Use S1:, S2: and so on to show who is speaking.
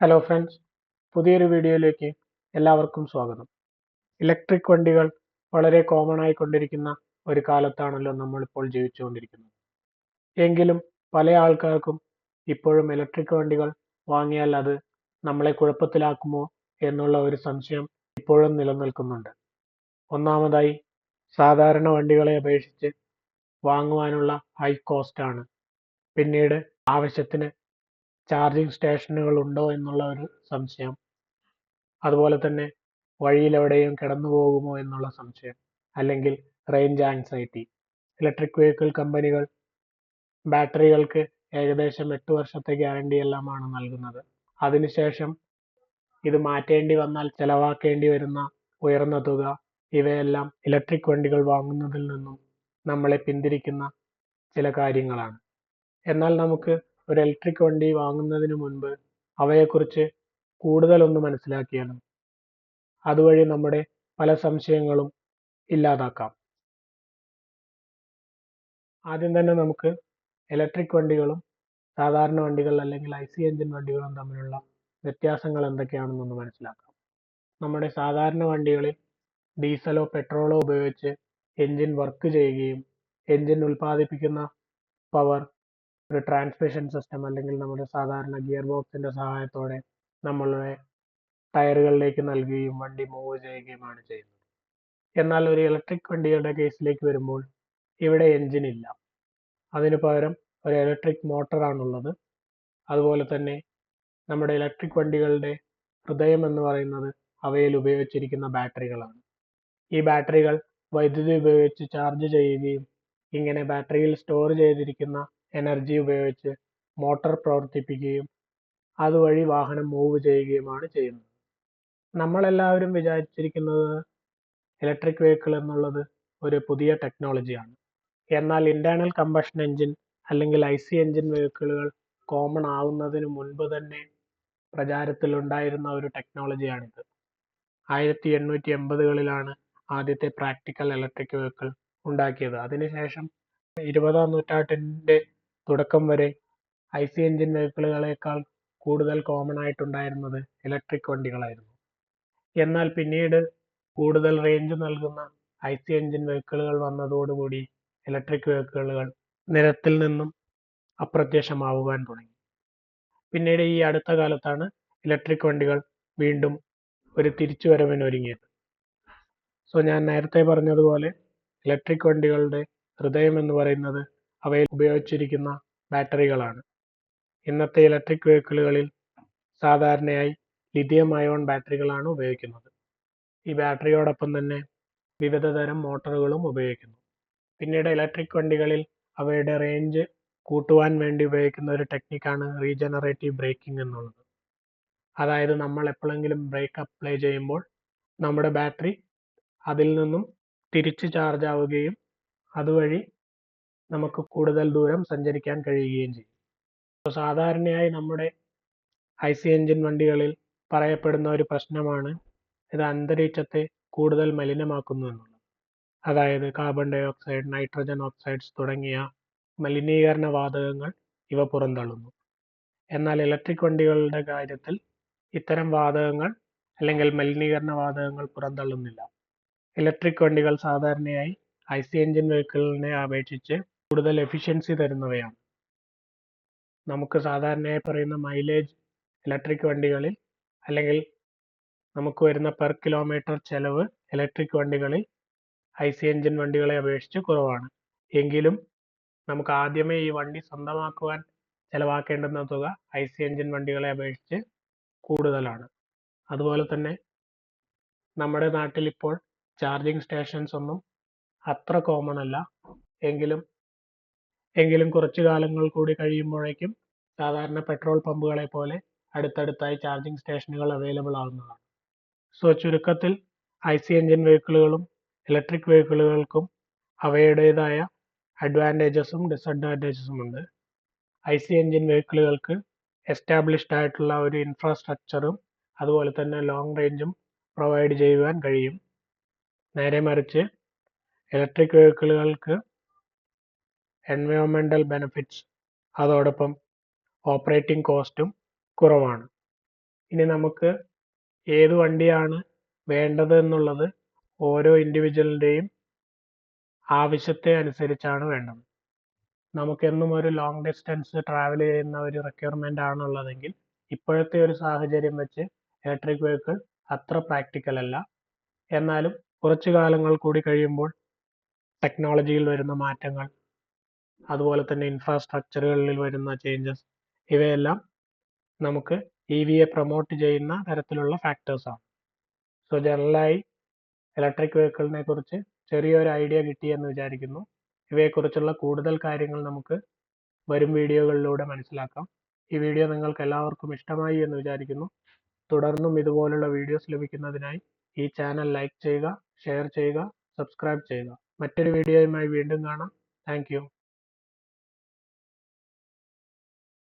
S1: Hello friends, പുതിയൊരു വീഡിയോയിലേക്ക് എല്ലാവർക്കും സ്വാഗതം. ഇലക്ട്രിക് വണ്ടികൾ വളരെ കോമൺ ആയിക്കൊണ്ടിരിക്കുന്ന ഒരു കാലത്താണല്ലോ നമ്മളിപ്പോൾ ജീവിച്ചുകൊണ്ടിരിക്കുന്നത്. എങ്കിലും പല ആൾക്കാർക്കും ഇപ്പോഴും ഇലക്ട്രിക് വണ്ടികൾ വാങ്ങിയാൽ അത് നമ്മളെ കുഴപ്പത്തിലാക്കുമോ എന്നുള്ള ഒരു സംശയം ഇപ്പോഴും നിലനിൽക്കുന്നുണ്ട്. ഒന്നാമതായി, സാധാരണ വണ്ടികളെ അപേക്ഷിച്ച് വാങ്ങുവാനുള്ള ഹൈ കോസ്റ്റ് ആണ്. പിന്നീട് ആവശ്യത്തിന് ചാർജിംഗ് സ്റ്റേഷനുകൾ ഉണ്ടോ എന്നുള്ള ഒരു സംശയം. അതുപോലെ തന്നെ വഴിയിൽ എവിടെയും കിടന്നു പോകുമോ എന്നുള്ള സംശയം, അല്ലെങ്കിൽ റേഞ്ച് ആൻസൈറ്റി. ഇലക്ട്രിക് വെഹിക്കിൾ കമ്പനികൾ ബാറ്ററികൾക്ക് ഏകദേശം 8 വർഷത്തെ ഗ്യാരണ്ടി എല്ലാമാണ് നൽകുന്നത്. അതിനുശേഷം ഇത് മാറ്റേണ്ടി വന്നാൽ ചെലവാക്കേണ്ടി വരുന്ന ഉയർന്ന തുക, ഇവയെല്ലാം ഇലക്ട്രിക് വണ്ടികൾ വാങ്ങുന്നതിൽ നിന്നും നമ്മളെ പിന്തിരിക്കുന്ന ചില കാര്യങ്ങളാണ്. എന്നാൽ നമുക്ക് ഒരു ഇലക്ട്രിക് വണ്ടി വാങ്ങുന്നതിന് മുൻപ് അവയെക്കുറിച്ച് കൂടുതലൊന്ന് മനസ്സിലാക്കിയാലും അതുവഴി നമ്മുടെ പല സംശയങ്ങളും ഇല്ലാതാക്കാം. ആദ്യം തന്നെ നമുക്ക് ഇലക്ട്രിക് വണ്ടികളും സാധാരണ വണ്ടികൾ അല്ലെങ്കിൽ IC എഞ്ചിൻ വണ്ടികളും തമ്മിലുള്ള വ്യത്യാസങ്ങൾ എന്തൊക്കെയാണെന്നൊന്ന് മനസ്സിലാക്കാം. നമ്മുടെ സാധാരണ വണ്ടികളിൽ ഡീസലോ പെട്രോളോ ഉപയോഗിച്ച് എഞ്ചിൻ വർക്ക് ചെയ്യുകയും എഞ്ചിൻ ഉൽപ്പാദിപ്പിക്കുന്ന പവർ ഒരു ട്രാൻസ്മിഷൻ സിസ്റ്റം അല്ലെങ്കിൽ നമ്മുടെ സാധാരണ ഗിയർ ബോക്സിന്റെ സഹായത്തോടെ നമ്മളുടെ ടയറുകളിലേക്ക് നൽകുകയും വണ്ടി മൂവ് ചെയ്യുകയുമാണ് ചെയ്യുന്നത്. എന്നാൽ ഒരു ഇലക്ട്രിക് വണ്ടിയുടെ കേസിലേക്ക് വരുമ്പോൾ ഇവിടെ എഞ്ചിൻ ഇല്ല. അതിനു പകരം ഒരു ഇലക്ട്രിക് മോട്ടറാണുള്ളത്. അതുപോലെ തന്നെ നമ്മുടെ ഇലക്ട്രിക് വണ്ടികളുടെ ഹൃദയം എന്ന് പറയുന്നത് അവയിൽ ഉപയോഗിച്ചിരിക്കുന്ന ബാറ്ററികളാണ്. ഈ ബാറ്ററികൾ വൈദ്യുതി ഉപയോഗിച്ച് ചാർജ് ചെയ്യുകയും ഇങ്ങനെ ബാറ്ററിയിൽ സ്റ്റോർ ചെയ്തിരിക്കുന്ന എനർജി ഉപയോഗിച്ച് മോട്ടോർ പ്രവർത്തിപ്പിക്കുകയും അതുവഴി വാഹനം മൂവ് ചെയ്യുകയുമാണ് ചെയ്യുന്നത്. നമ്മളെല്ലാവരും വിചാരിച്ചിരിക്കുന്നത് ഇലക്ട്രിക് വെഹിക്കിൾ എന്നുള്ളത് ഒരു പുതിയ ടെക്നോളജിയാണ്. എന്നാൽ ഇന്റേണൽ കമ്പഷൻ എഞ്ചിൻ അല്ലെങ്കിൽ IC എഞ്ചിൻ വെഹിക്കിളുകൾ കോമൺ ആവുന്നതിന് മുൻപ് തന്നെ പ്രചാരത്തിലുണ്ടായിരുന്ന ഒരു ടെക്നോളജിയാണിത്. 1880കളിലാണ് ആദ്യത്തെ പ്രാക്ടിക്കൽ ഇലക്ട്രിക് വെഹിക്കിൾ ഉണ്ടാക്കിയത്. അതിനുശേഷം 20ാം നൂറ്റാണ്ടിന്റെ തുടക്കം വരെ IC എഞ്ചിൻ വെഹിക്കിളുകളേക്കാൾ കൂടുതൽ കോമൺ ആയിട്ടുണ്ടായിരുന്നത് ഇലക്ട്രിക് വണ്ടികളായിരുന്നു. എന്നാൽ പിന്നീട് കൂടുതൽ റേഞ്ച് നൽകുന്ന IC എഞ്ചിൻ വെഹിക്കിളുകൾ വന്നതോടുകൂടി ഇലക്ട്രിക് വെഹിക്കിളുകൾ നിരത്തിൽ നിന്നും അപ്രത്യക്ഷമാവുവാൻ തുടങ്ങി. പിന്നീട് ഈ അടുത്ത കാലത്താണ് ഇലക്ട്രിക് വണ്ടികൾ വീണ്ടും ഒരു തിരിച്ചുവരവിന് ഒരുങ്ങിയത്. ഞാൻ നേരത്തെ പറഞ്ഞതുപോലെ ഇലക്ട്രിക് വണ്ടികളുടെ ഹൃദയം എന്ന് പറയുന്നത് അവയിൽ ഉപയോഗിച്ചിരിക്കുന്ന ബാറ്ററികളാണ്. ഇന്നത്തെ ഇലക്ട്രിക് വെഹിക്കിളുകളിൽ സാധാരണയായി ലിഥിയം അയോൺ ബാറ്ററികളാണ് ഉപയോഗിക്കുന്നത്. ഈ ബാറ്ററിയോടൊപ്പം തന്നെ വിവിധ തരം മോട്ടോറുകളും ഉപയോഗിക്കുന്നു. പിന്നീട് ഇലക്ട്രിക് വണ്ടികളിൽ അവയുടെ റേഞ്ച് കൂട്ടുവാൻ വേണ്ടി ഉപയോഗിക്കുന്ന ഒരു ടെക്നിക്കാണ് റീജനറേറ്റീവ് ബ്രേക്കിംഗ് എന്നുള്ളത്. അതായത് നമ്മൾ എപ്പോഴെങ്കിലും ബ്രേക്ക് അപ്ലൈ ചെയ്യുമ്പോൾ നമ്മുടെ ബാറ്ററി അതിൽ നിന്നും തിരിച്ച് ചാർജ് ആവുകയും അതുവഴി നമുക്ക് കൂടുതൽ ദൂരം സഞ്ചരിക്കാൻ കഴിയുകയും ചെയ്യും. സാധാരണയായി നമ്മുടെ IC എഞ്ചിൻ വണ്ടികളിൽ പറയപ്പെടുന്ന ഒരു പ്രശ്നമാണ് ഇത് അന്തരീക്ഷത്തെ കൂടുതൽ മലിനമാക്കുന്നു എന്നുള്ളത്. അതായത് carbon dioxide, nitrogen oxides തുടങ്ങിയ മലിനീകരണ വാതകങ്ങൾ ഇവ പുറന്തള്ളുന്നു. എന്നാൽ ഇലക്ട്രിക് വണ്ടികളുടെ കാര്യത്തിൽ ഇത്തരം വാതകങ്ങൾ അല്ലെങ്കിൽ മലിനീകരണ വാതകങ്ങൾ പുറന്തള്ളുന്നില്ല. ഇലക്ട്രിക് വണ്ടികൾ സാധാരണയായി IC എഞ്ചിൻ വെഹിക്കിളിനെ അപേക്ഷിച്ച് കൂടുതൽ എഫിഷ്യൻസി തരുന്നവയാണ്. നമുക്ക് സാധാരണയായി പറയുന്ന മൈലേജ് ഇലക്ട്രിക് വണ്ടികളിൽ അല്ലെങ്കിൽ നമുക്ക് വരുന്ന പെർ കിലോമീറ്റർ ചെലവ് ഇലക്ട്രിക് വണ്ടികളിൽ IC എഞ്ചിൻ വണ്ടികളെ അപേക്ഷിച്ച് കുറവാണ്. എങ്കിലും നമുക്ക് ആദ്യമേ ഈ വണ്ടി സ്വന്തമാക്കുവാൻ ചെലവാക്കേണ്ടുന്ന തുക IC എഞ്ചിൻ വണ്ടികളെ അപേക്ഷിച്ച് കൂടുതലാണ്. അതുപോലെ തന്നെ നമ്മുടെ നാട്ടിൽ ഇപ്പോൾ ചാർജിംഗ് സ്റ്റേഷൻസ് ഒന്നും അത്ര കോമൺ അല്ല. എങ്കിലും കുറച്ചു കാലങ്ങൾ കൂടി കഴിയുമ്പോഴേക്കും സാധാരണ പെട്രോൾ പമ്പുകളെ പോലെ അടുത്തടുത്തായി ചാർജിംഗ് സ്റ്റേഷനുകൾ അവൈലബിൾ ആവുന്നതാണ്. ചുരുക്കത്തിൽ IC എഞ്ചിൻ വെഹിക്കിളുകളും ഇലക്ട്രിക് വെഹിക്കിളുകൾക്കും അവയുടേതായ അഡ്വാൻറ്റേജസും ഡിസഡ്വാൻറ്റേജസും ഉണ്ട്. IC എഞ്ചിൻ വെഹിക്കിളുകൾക്ക് എസ്റ്റാബ്ലിഷ്ഡ് ആയിട്ടുള്ള ഒരു ഇൻഫ്രാസ്ട്രക്ചറും അതുപോലെ തന്നെ ലോങ് റേഞ്ചും പ്രൊവൈഡ് ചെയ്യുവാൻ കഴിയും. നേരെ മറിച്ച് ഇലക്ട്രിക് വെഹിക്കിളുകൾക്ക് എൻവയോൺമെന്റൽ ബെനിഫിറ്റ്സ് അതോടൊപ്പം ഓപ്പറേറ്റിംഗ് കോസ്റ്റും കുറവാണ്. ഇനി നമുക്ക് ഏത് വണ്ടിയാണ് വേണ്ടത് എന്നുള്ളത് ഓരോ ഇൻഡിവിജ്വലിൻ്റെയും ആവശ്യത്തെ അനുസരിച്ചാണ് വേണ്ടത്. നമുക്കെന്നും ഒരു ലോങ് ഡിസ്റ്റൻസ് ട്രാവൽ ചെയ്യുന്ന ഒരു റിക്വയർമെൻ്റ് ആണുള്ളതെങ്കിൽ ഇപ്പോഴത്തെ ഒരു സാഹചര്യം വെച്ച് ഇലക്ട്രിക് വെഹിക്കിൾ അത്ര പ്രാക്ടിക്കൽ അല്ല. എന്നാലും കുറച്ച് കാലങ്ങൾ കൂടി കഴിയുമ്പോൾ ടെക്നോളജിയിൽ വരുന്ന മാറ്റങ്ങൾ, അതുപോലെ തന്നെ ഇൻഫ്രാസ്ട്രക്ചറുകളിൽ വരുന്ന ചേഞ്ചസ്, ഇവയെല്ലാം നമുക്ക് EVയെ പ്രൊമോട്ട് ചെയ്യുന്ന തരത്തിലുള്ള ഫാക്ടേഴ്സാണ്. സോ ജനറലായി ഇലക്ട്രിക് വെഹിക്കിളിനെ കുറിച്ച് ചെറിയൊരു ഐഡിയ കിട്ടിയെന്ന് വിചാരിക്കുന്നു. ഇവയെക്കുറിച്ചുള്ള കൂടുതൽ കാര്യങ്ങൾ നമുക്ക് വരും വീഡിയോകളിലൂടെ മനസ്സിലാക്കാം. ഈ വീഡിയോ നിങ്ങൾക്ക് എല്ലാവർക്കും ഇഷ്ടമായി എന്ന് വിചാരിക്കുന്നു. തുടർന്നും ഇതുപോലുള്ള വീഡിയോസ് ലഭിക്കുന്നതിനായി ഈ ചാനൽ ലൈക്ക് ചെയ്യുക, ഷെയർ ചെയ്യുക, സബ്സ്ക്രൈബ് ചെയ്യുക. മറ്റൊരു വീഡിയോയുമായി വീണ്ടും കാണാം. Thank you.